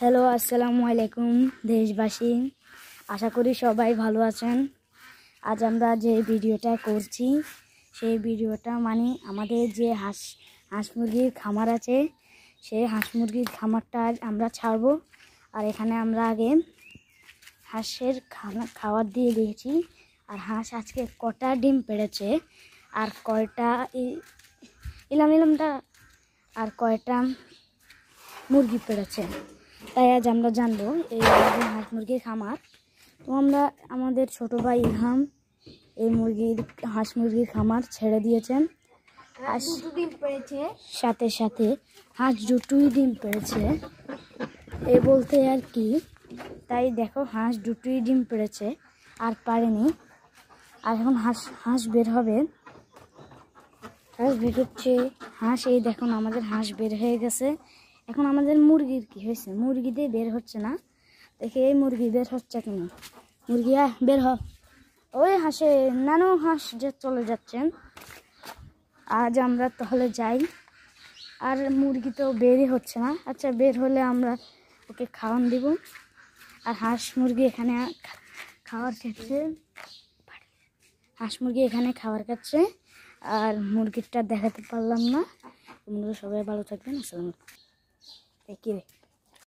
Hello, আসসালামু আলাইকুম দেশবাসী। আশা করি সবাই ভালো আছেন। আজ আমরা যে ভিডিওটা করছি সেই ভিডিওটা আমাদের যে হাঁস মুরগির খামার আছে, সেই হাঁস মুরগির খামারটা আজ আমরা ছাড়বো। আর এখানে আমরা আগে হাঁসের খাবার দিয়ে দিয়েছি। আর হাঁস আজকে কটা ডিম পেড়েছে আর কয়টা ইলামটা আর কয়টা মুরগি পেড়েছে, তাই আজ আমরা জানবো এই হাঁস মুরগির খামার। তো আমরা আমাদের ছোট ভাই ইলহাম এই হাঁস মুরগির খামার ছেড়ে দিয়েছেন। হাঁস ডিম পেড়েছে, সাথে সাথে হাঁস দুটোই ডিম পেড়েছে এই বলতে আর কি। তাই দেখো, হাঁস দুটোই ডিম পেড়েছে আর পারেনি। আর এখন হাঁস বের হবে, হাঁস বের হচ্ছে। হাঁস এই দেখুন, আমাদের হাঁস বের হয়ে গেছে। এখন আমাদের মুরগির কি হয়েছে, মুরগিদের বের হচ্ছে না। দেখে এই মুরগি বের হচ্ছে কেন? মুরগি বের হ। ওই হাঁসে নানো হাঁস যে চলে যাচ্ছেন। আজ আমরা তাহলে যাই। আর মুরগি তো বেরই হচ্ছে না। আচ্ছা, বের হলে আমরা ওকে খাওয়ান দিব। আর হাঁস মুরগি এখানে খাবার খাচ্ছে। হাঁস মুরগি এখানে খাবার খাচ্ছে। আর মুরগিটা দেখাতে পারলাম না। তোমরা সবাই ভালো থাকবেন। আসসালামু আলাইকুম।